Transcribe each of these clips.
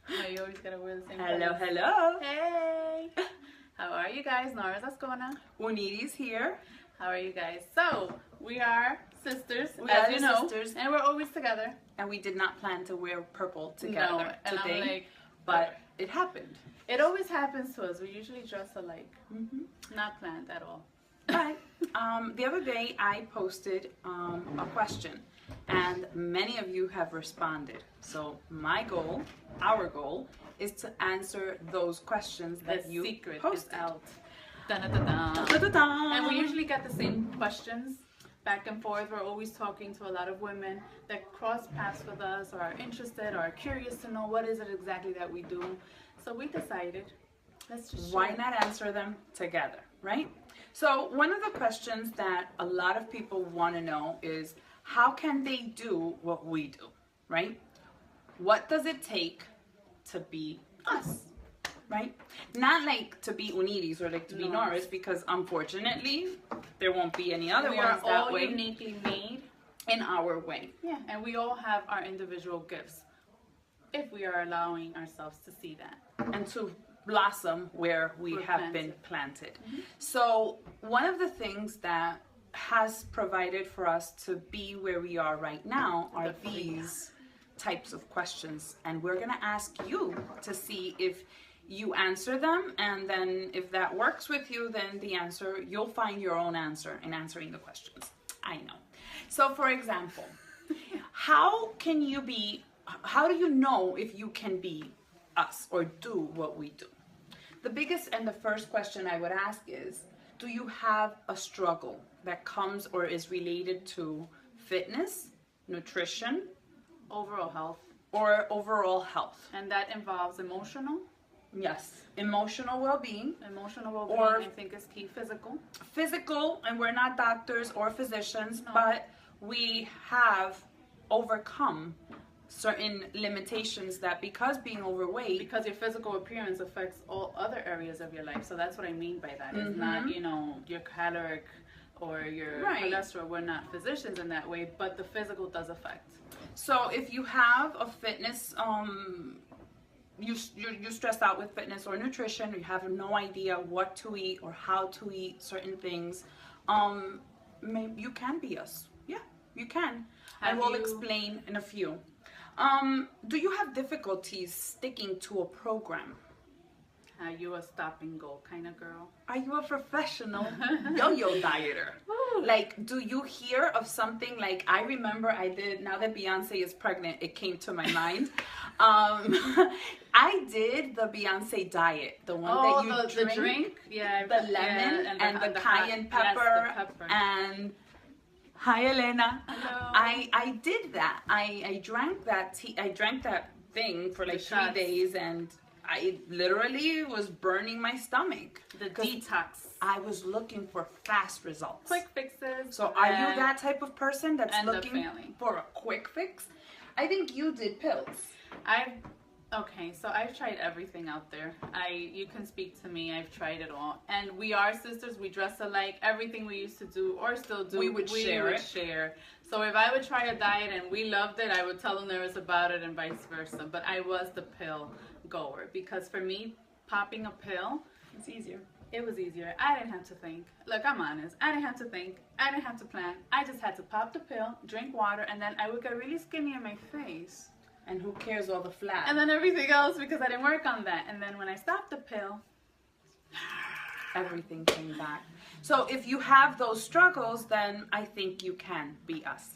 No, you always gotta wear the same Hello, clothes. hello. Hey! How are you guys? Nora's Ascona. Unidi's here. How are you guys? So, we are sisters, We as are you know, sisters. and we're always together. And we did not plan to wear purple together No, and today, I'm like, but it happened. it always happens to us. We usually dress alike. Mm-hmm. Not planned at all. But the other day I posted a question, and many of you have responded. So my goal, our goal, is to answer those questions that The you secret posted. is out. Dun-dun-dun-dun. Da-da-da. And we usually get the same questions back and forth. We're always talking to a lot of women that cross paths with us or are interested or are curious to know what is it exactly that we do. So we decided, let's just Why share. not answer them together, right? So one of the questions that a lot of people want to know is, how can they do what we do, right? What does it take to be us, right? Not like to be Uniris or like to be No. Norris, because unfortunately there won't be any other We ones are that all way uniquely made. in our way. Yeah, and we all have our individual gifts if we are allowing ourselves to see that. And to blossom where we We're have been planted. planted. So one of the things that has provided for us to be where we are right now are The freedom. these types of questions, and we're going to ask you to see if you answer them, and then if that works with you, then the answer, you'll find your own answer in answering the questions. I know. So for example, how do you know if you can be us or do what we do? The biggest and the first question I would ask is, do you have a struggle that comes or is related to fitness, nutrition, Overall health. or overall health? And that involves emotional. Yes. Emotional well-being, Emotional well-being, Or- I think, is key. Physical. physical, and we're not doctors or physicians, No. but we have overcome certain limitations that, because being overweight, Because your physical appearance affects all other areas of your life. So that's what I mean by that. It's not, your caloric or your Right. cholesterol. We're not physicians in that way, but the physical does affect. so if you have a fitness, you're stressed out with fitness or nutrition, you have no idea what to eat or how to eat certain things, maybe you can be us. Yeah, you can. I Have will you- explain in a few. Do you have difficulties sticking to a program? Are you a stop and go kind of girl? Are you a professional yo-yo dieter? Like, do you hear of something like, I remember I did, now that Beyonce is pregnant, it came to my mind. I did the Beyonce diet, the one that you the drink? Yeah. the lemon and the cayenne pepper, Yes, the pepper. and hi Elena. Hello. I did that. I drank that tea. I drank that thing for like The 3 shots. days, and I literally was burning my stomach. The 'Cause detox. I was looking for fast results. Quick fixes. So are you and that type of person that's end up looking failing. for a quick fix? I think you did pills. So I've tried everything out there. You can speak to me. I've tried it all, and we are sisters. We dress alike. Everything we used to do or still do, We would share it. share. So if I would try a diet and we loved it, I would tell the nurse about it, and vice versa. But I was the pill goer, because for me, popping a pill, It's easier. it was easier. I didn't have to think. Look, I'm honest. I didn't have to think. I didn't have to plan. I just had to pop the pill, drink water, and then I would get really skinny in my face. And who cares all the flat? And then everything else, because I didn't work on that. And then when I stopped the pill, everything came back. So if you have those struggles, then I think you can be us.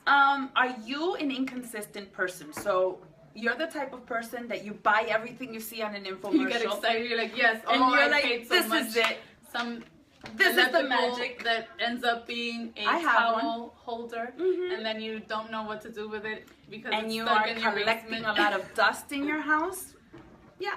Are you an inconsistent person? So you're the type of person that you buy everything you see on an infomercial. you get excited. You're like, yes, And oh, you're I like, paid so this much. is it. This is the elliptical magic. that ends up being a I have towel holder, Mhm. and then you don't know what to do with it because And it's you stuck are in your collecting basement. a lot of dust in your house. Yeah.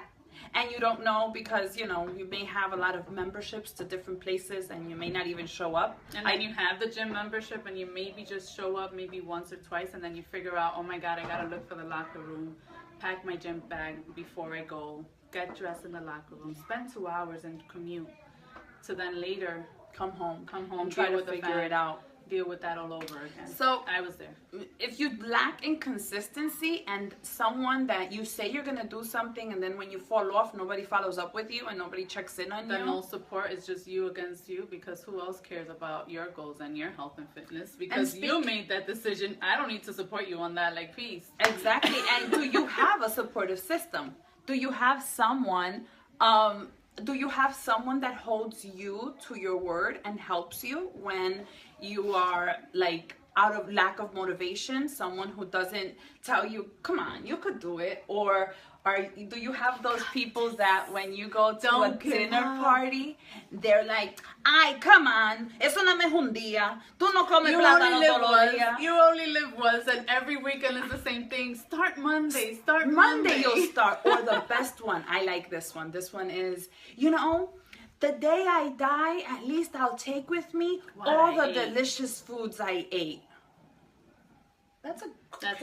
And you don't know because, you may have a lot of memberships to different places and you may not even show up. And then you have the gym membership and you maybe just show up maybe once or twice, and then you figure out, oh my God, I gotta look for the locker room, pack my gym bag before I go, get dressed in the locker room, spend 2 hours and commute to then later Come home come home, and try deal to with the figure fam- it out. deal with that all over again. So I was there. if you lack in consistency and someone that you say you're gonna do something and then when you fall off, nobody follows up with you and nobody checks in on The you. no support is just you against you, because who else cares about your goals and your health and fitness? Because you made that decision. I don't need to support you on that. Like, peace. Exactly. And do you have a supportive system? Do you have someone that holds you to your word and helps you when you are like out of lack of motivation? Someone who doesn't tell you, come on, you could do it? Or do you have those people that when you go to a dinner party, they're like, ay, come on, eso no me es un día, tú no comes plátano todos los días. You only live once, and every weekend is the same thing. Start Monday. Monday you'll start. Or the best one, I like this one. This one is, you know, the day I die, at least I'll take with me all the delicious foods I ate. That's a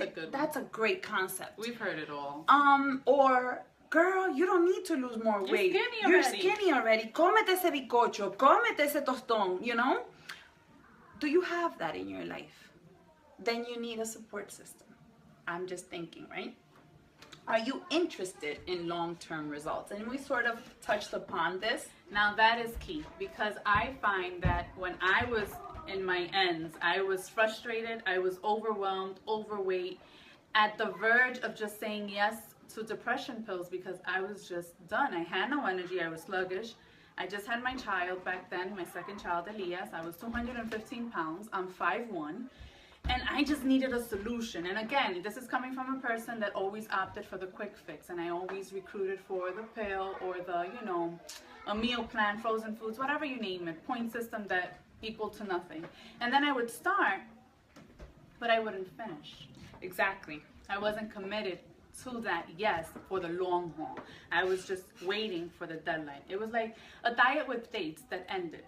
good one. That's a great concept. We've heard it all. Or, girl, you don't need to lose more weight. You're skinny already. Cómete ese bizcocho. Cómete ese tostón, you know? Do you have that in your life? Then you need a support system. I'm just thinking, right? Are you interested in long-term results? And we sort of touched upon this. Now that is key, because I find that when I was in my ends, I was frustrated, I was overwhelmed, overweight, at the verge of just saying yes to depression pills, because I was just done. I had no energy, I was sluggish. I just had my child back then, my second child, Elias. I was 215 pounds, I'm 5'1", and I just needed a solution. And again, this is coming from a person that always opted for the quick fix, and I always recruited for the pill or the, you know, a meal plan, frozen foods, whatever you name it, point system that equal to nothing. And then I would start, but I wouldn't finish. Exactly. I wasn't committed to that yes for the long haul. I was just waiting for the deadline. It was like a diet with dates that ended.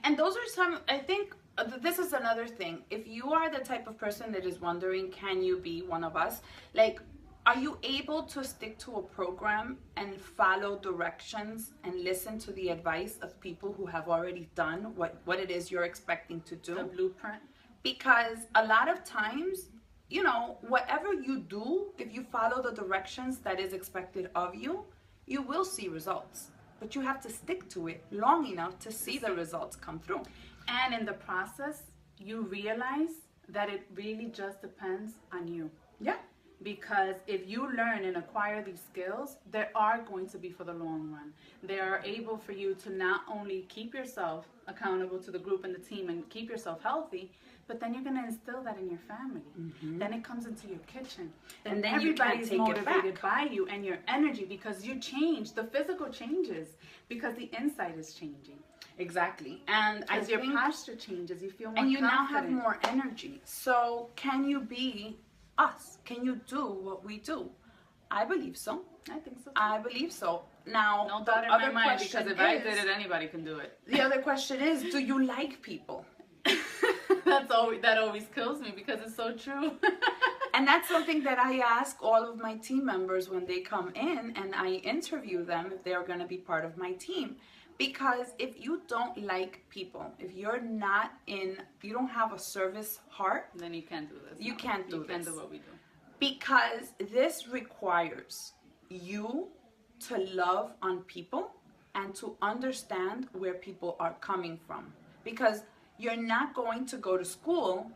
And those are some, I think, this is another thing. If you are the type of person that is wondering, can you be one of us? Like, are you able to stick to a program and follow directions and listen to the advice of people who have already done what it is you're expecting to do? The blueprint. Because a lot of times, you know, whatever you do, if you follow the directions that is expected of you, you will see results. But you have to stick to it long enough to see the results come through. And in the process, you realize that it really just depends on you. Yeah. Because if you learn and acquire these skills, they are going to be for the long run. They are able for you to not only keep yourself accountable to the group and the team and keep yourself healthy, but then you're going to instill that in your family. Mm-hmm. Then it comes into your kitchen. And then everybody's motivated by you and your energy, because you change. The physical changes because the inside is changing. Exactly. And as your posture changes, you feel more and you confident. now have more energy. So can you be us? Can you do what we do? I believe so. I think so too. I believe so. Now, no doubt in my mind, because if I did it, anybody can do it. The other question is, do you like people? That always kills me, because it's so true. And that's something that I ask all of my team members when they come in, and I interview them if they're going to be part of my team. Because if you don't like people, if you're not you don't have a service heart, then you can't do this. You can't do this. You can't do what we do. Because this requires you to love on people and to understand where people are coming from. Because you're not going to go to school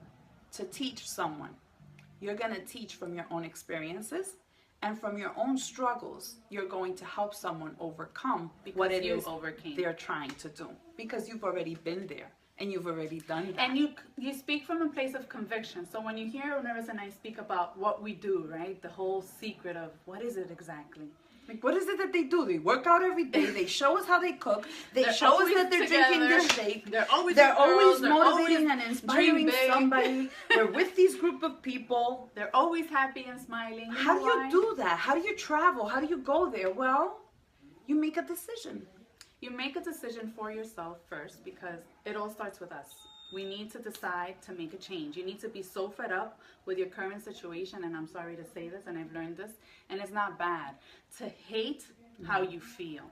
to teach someone. You're going to teach from your own experiences. And from your own struggles, you're going to help someone overcome what it is they're trying to do. Because you've already been there and you've already done that. And you speak from a place of conviction. So when you hear Nervous and I speak about what we do, right? The whole secret of what is it exactly? Like, what is it that they do? They work out every day. They show us how they cook. They show us that they're drinking this shake. They're always motivating and inspiring somebody. They're with these group of people. They're always happy and smiling. How do you do that? How do you travel? How do you go there? Well, you make a decision. You make a decision for yourself first, because it all starts with us. We need to decide to make a change. You need to be so fed up with your current situation, and I'm sorry to say this, and I've learned this, and it's not bad, to hate how you feel.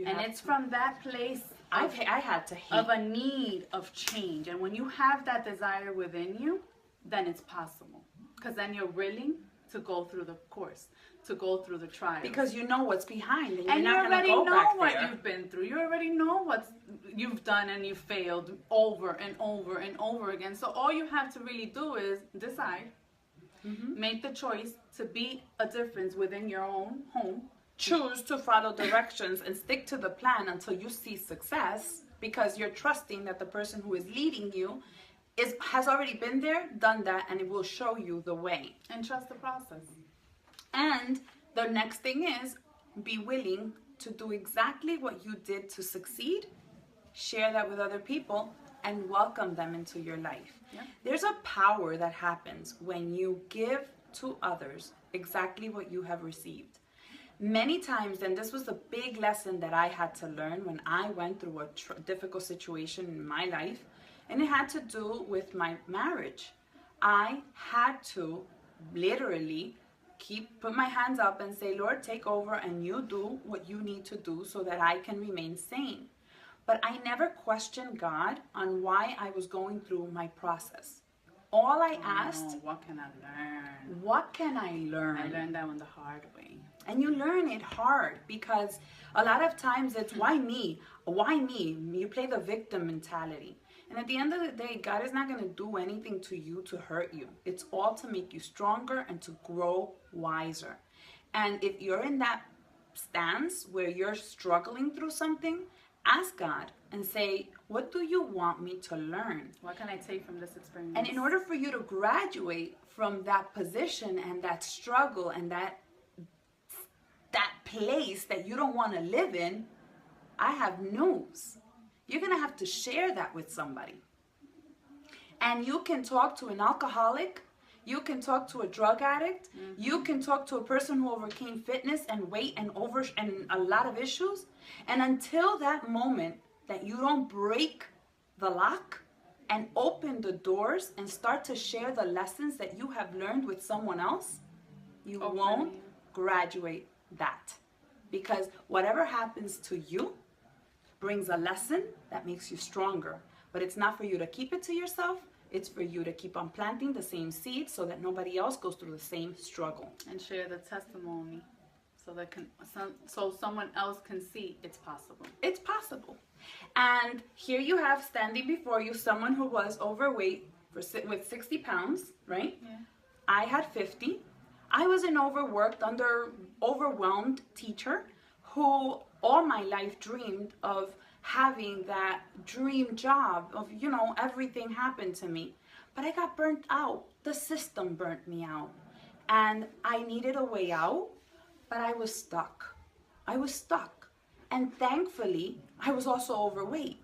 And it's from that place I had to hate. of a need of change. And when you have that desire within you, then it's possible. Because then you're willing to go through the course, to go through the trials. Because you know what's behind, and And you you're not going to already go know back what there. you've been through. You already know what you've done and you failed over and over and over again. So all you have to really do is decide, make the choice to be a difference within your own home. Choose to follow directions and stick to the plan until you see success, because you're trusting that the person who is leading you has already been there, done that, and it will show you the way. And trust the process. And the next thing is, be willing to do exactly what you did to succeed, share that with other people, and welcome them into your life. Yeah. There's a power that happens when you give to others exactly what you have received. Many times, and this was a big lesson that I had to learn when I went through a difficult situation in my life, and it had to do with my marriage. I had to literally put my hands up and say, Lord, take over, and you do what you need to do so that I can remain sane. But I never questioned God on why I was going through my process. All I asked, What can I learn? what can I learn? I learned that one the hard way. And you learn it hard, because a lot of times it's why me? Why me? You play the victim mentality. And at the end of the day, God is not going to do anything to you to hurt you. It's all to make you stronger and to grow wiser. And if you're in that stance where you're struggling through something, ask God and say, what do you want me to learn? What can I take from this experience? And in order for you to graduate from that position and that struggle and that place that you don't want to live in, I have news. You're going to have to share that with somebody. And you can talk to an alcoholic. You can talk to a drug addict. You can talk to a person who overcame fitness and weight and a lot of issues. And until that moment that you don't break the lock and open the doors and start to share the lessons that you have learned with someone else, you won't graduate that. Because whatever happens to you brings a lesson that makes you stronger. But it's not for you to keep it to yourself. It's for you to keep on planting the same seed so that nobody else goes through the same struggle. And share the testimony so someone else can see it's possible. It's possible. And here you have standing before you someone who was overweight with 60 pounds, right? Yeah. I had 50. I was an overwhelmed teacher who all my life dreamed of having that dream job of, everything happened to me. But I got burnt out. The system burnt me out. And I needed a way out, but I was stuck. And thankfully, I was also overweight.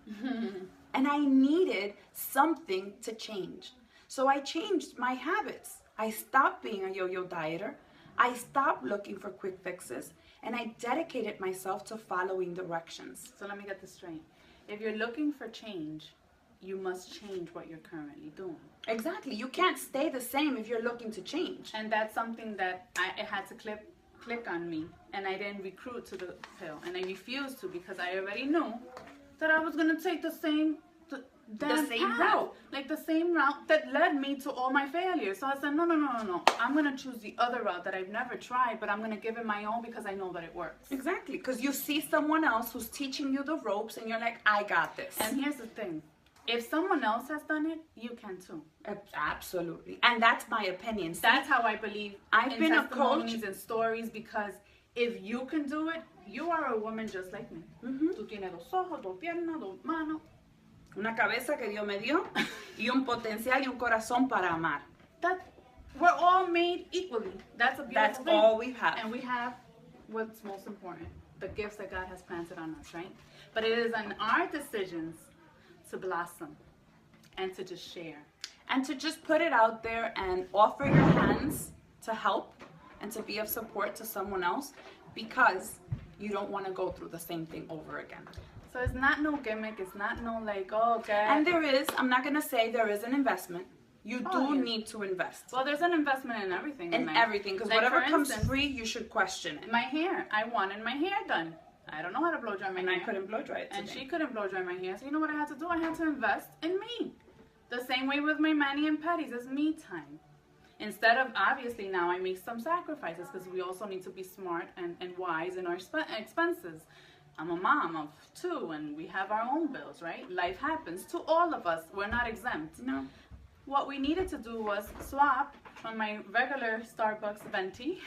And I needed something to change. So I changed my habits. I stopped being a yo-yo dieter. I stopped looking for quick fixes. And I dedicated myself to following directions. So let me get this straight. If you're looking for change, you must change what you're currently doing. Exactly. You can't stay the same if you're looking to change. And that's something that it had to click on me. And I didn't recruit to the pill. And I refused to, because I already knew that I was going to take the same route. Like the same route that led me to all my failures. So I said, no. I'm going to choose the other route that I've never tried, but I'm going to give it my all because I know that it works. Exactly. Because you see someone else who's teaching you the ropes and you're like, I got this. And here's the thing. If someone else has done it, you can too. Absolutely. And that's my opinion. See, that's how I believe I've been a coach and stories, because if you can do it, you are a woman just like me. Tú tienes dos ojos, dos piernas, dos manos. Una cabeza que Dios me dio y un potencial y un corazón para amar. We're all made equally. That's a beautiful thing. That's all we have. And we have what's most important, the gifts that God has planted on us, right? But it is on our decisions to blossom and to just share. And to just put it out there and offer your hands to help and to be of support to someone else, because you don't want to go through the same thing over again. So it's not no gimmick. It's not no like, oh, okay. And there is, I'm not going to say there is an investment. You need to invest. Well, there's an investment in everything. In everything, because whatever comes free, you should question it. My hair. I wanted my hair done. I don't know how to blow dry my And hair. I couldn't blow dry it today. And she couldn't blow dry my hair. So you know what I had to do? I had to invest in me. The same way with my mani and pedis. It's me time. Instead of, obviously now I make some sacrifices because we also need to be smart and wise in our expenses. I'm a mom of 2 and we have our own bills, right? Life happens to all of us. We're not exempt. No. What we needed to do was swap from my regular Starbucks venti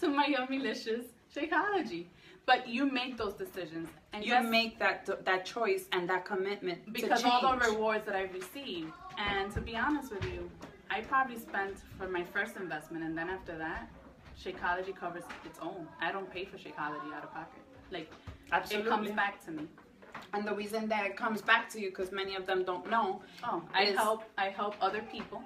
to my Yummylicious Shakeology. But you make those decisions. And You make that choice and that commitment because to change. all the rewards that I've received. And to be honest with you, I probably spent for my first investment, and then after that, Shakeology covers its own. I don't pay for Shakeology out of pocket. Like, Absolutely. it comes back to me. And the reason that it comes back to you, because many of them don't know, I help other people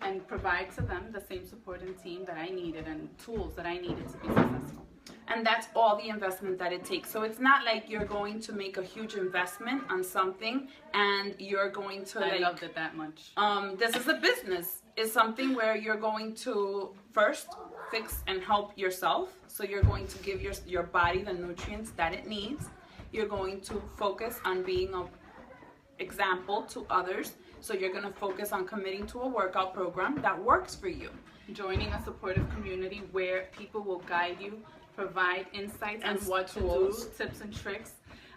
and provide to them the same support and team that I needed and tools that I needed to be successful. and that's all the investment that it takes. So it's not like you're going to make a huge investment on something and you're going to I loved it that much. this is a business. It's something where you're going to first fix and help yourself. So you're going to give your body the nutrients that it needs. You're going to focus on being an example to others. So you're going to focus on committing to a workout program that works for you. Joining a supportive community where people will guide you, provide insights on And what tools. to do, tips and tricks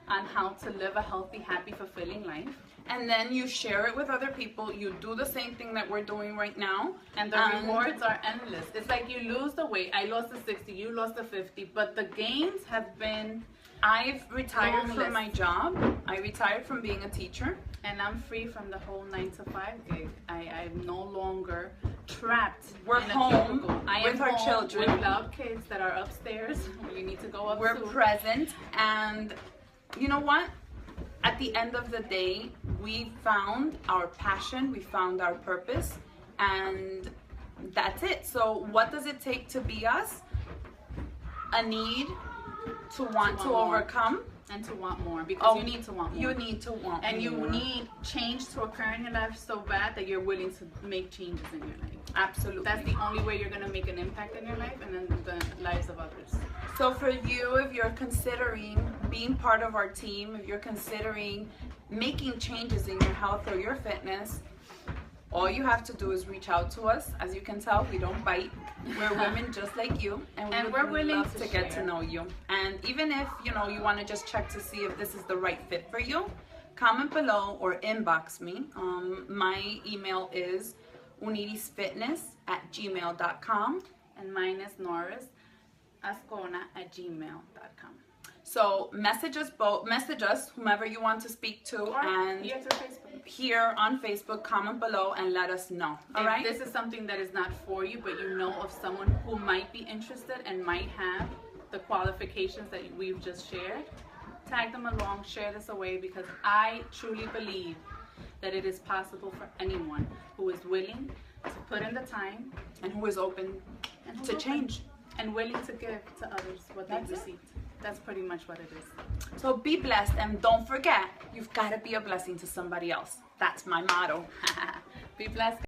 on how to live a healthy, happy, fulfilling life. And then you share it with other people. You do the same thing that we're doing right now. And the rewards are endless. It's like you lose the weight. I lost the 60, you lost the 50, but the gains have been... I've retired Boundless. from my job. I retired from being a teacher. And I'm free from the whole 9-to-5 gig. I'm no longer trapped. We're in a home cubicle. I with am our home children. with loud kids that are upstairs. You need to go up. We're soon. present, and you know what? At the end of the day, we found our passion, we found our purpose, and that's it. So what does it take to be us? A need to want to more. overcome. And to want more, because you need to want more. You need to want and you more. need change to occur in your life so bad that you're willing to make changes in your life. Absolutely. That's the only way you're going to make an impact in your life and in the lives of others. So for you, if you're considering being part of our team, if you're considering making changes in your health or your fitness, all you have to do is reach out to us. As you can tell, we don't bite. We're women just like you, and we're would willing love to to get share. to know you. And even if you want to just check to see if this is the right fit for you, comment below or inbox me. My email is unirisfitness@gmail.com. And mine is norrisascona@gmail.com. So message us, whomever you want to speak to, Or and here through Facebook. here on Facebook, comment below and let us know. All If right? this is something that is not for you, but you know of someone who might be interested and might have the qualifications that we've just shared, tag them along, share this away, because I truly believe that it is possible for anyone who is willing to put in the time And who is open and to change. and willing to give to others what they've That's it. received. That's pretty much what it is. So be blessed, and don't forget, you've got to be a blessing to somebody else. That's my motto. Be blessed.